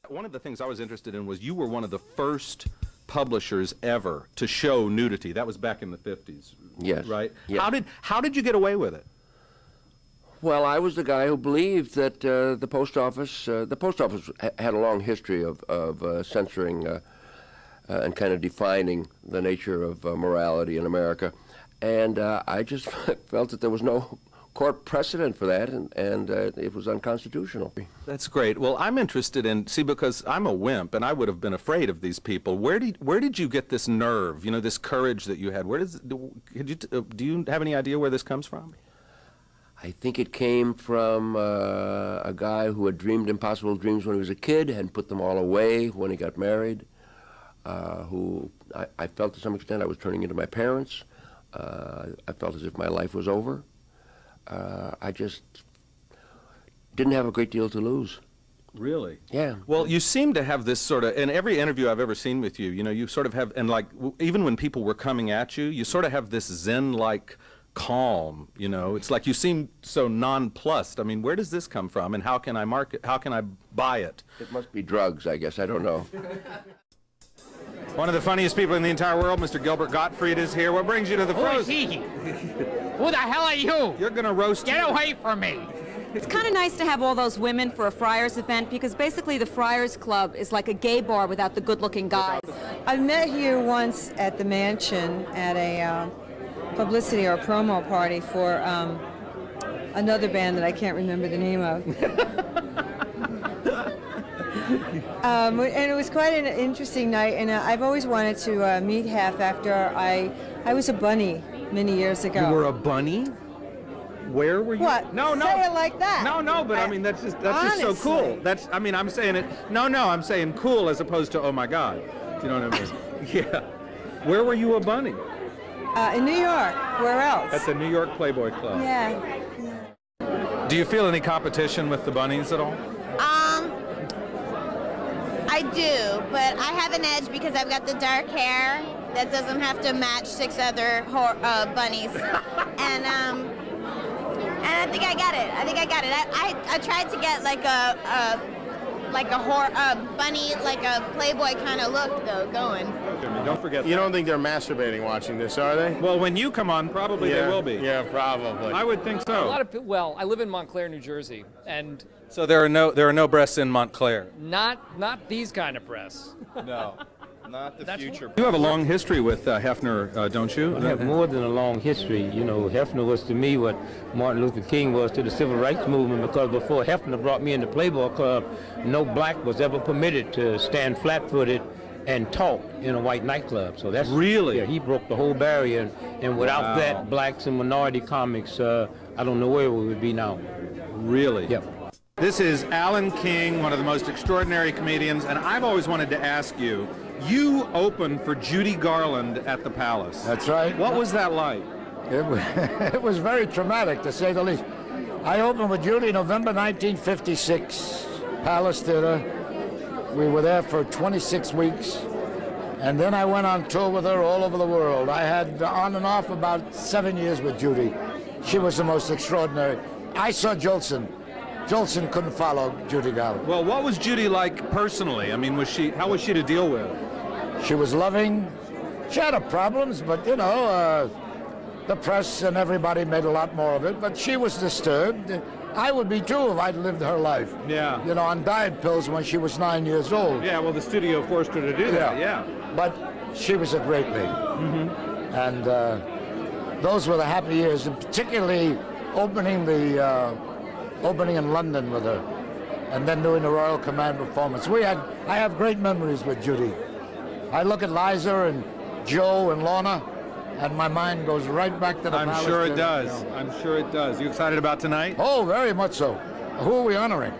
One of the things I was interested in was you were one of the first publishers ever to show nudity. That was back in the 50s. Yes. Right? Yes. How did you get away with it? Well, I was the guy who believed that the post office had a long history of censoring and kind of defining the nature of morality in America. And I just felt that there was no court precedent for that, and it was unconstitutional. That's great. Well, I'm interested in, see, because I'm a wimp, and I would have been afraid of these people. Where did you get this nerve, you know, this courage that you had? Do you have any idea where this comes from? I think it came from a guy who had dreamed impossible dreams when he was a kid and put them all away when he got married, who I felt to some extent I was turning into my parents. I felt as if my life was over. I just didn't have a great deal to lose. Really? Yeah. Well, you seem to have this sort of, in every interview I've ever seen with you, you know, you sort of have, and like, even when people were coming at you, you sort of have this Zen-like calm, you know. It's like you seem so nonplussed. I mean, where does this come from, and how can I market, how can I buy it? It must be drugs, I guess. I don't know. One of the funniest people in the entire world, Mr. Gilbert Gottfried, is here. What brings you to the frozen? Who is he? Who the hell are you? You're going to roast Get away from me. It's kind of nice to have all those women for a Friars event, because basically the Friars Club is like a gay bar without the good-looking guys. I met Hugh once at the mansion at a publicity or promo party for another band that I can't remember the name of. And it was quite an interesting night, and I've always wanted to meet Hef after I was a bunny many years ago. You were a bunny? Where were you? What? No, no. Say it like that. No, but I mean, that's just so cool. That's, I mean, I'm saying it, no, I'm saying cool as opposed to, oh my God. Do you know what I mean? Yeah. Where were you a bunny? In New York. Where else? At the New York Playboy Club. Yeah. Do you feel any competition with the bunnies at all? I do, but I have an edge because I've got the dark hair that doesn't have to match 6 other bunnies, and I think I got it. I tried to get like a bunny, like a Playboy kind of look though going. Don't forget. You don't think they're masturbating watching this, are they? Well, when you come on, probably they will be. Yeah, probably. I would think so. A lot of well, I live in Montclair, New Jersey, and so there are no breasts in Montclair. Not these kind of breasts. No, not the future. You have a long history with Hefner, don't you? I have more than a long history. You know, Hefner was to me what Martin Luther King was to the Civil Rights Movement, because before Hefner brought me in the Playboy Club, no black was ever permitted to stand flat-footed and talk in a white nightclub. So that's really, yeah, he broke the whole barrier, and without that, blacks and minority comics, I don't know where we would be now. Really? Yep. This is Alan King, one of the most extraordinary comedians, and I've always wanted to ask you, you opened for Judy Garland at the Palace. That's right. What was that like? It was very traumatic, to say the least. I opened with Judy November 1956, Palace Theater. We were there for 26 weeks, and then I went on tour with her all over the world. I had on and off about 7 years with Judy. She was the most extraordinary. I saw Jolson. Jolson couldn't follow Judy Garland. Well, what was Judy like personally? I mean, how was she to deal with? She was loving. She had her problems, but you know, the press and everybody made a lot more of it. But she was disturbed. I would be too if I'd lived her life. Yeah. You know, on diet pills when she was 9 years old. Yeah, well, the studio forced her to do that, yeah. But she was a great lady. Mm-hmm. And those were the happy years, and particularly opening in London with her, and then doing the Royal Command performance. I have great memories with Judy. I look at Liza and Joe and Lorna, and my mind goes right back to the Palace. I'm sure it Theater, does. you know. I'm sure it does. You excited about tonight? Oh, very much so. Who are we honoring?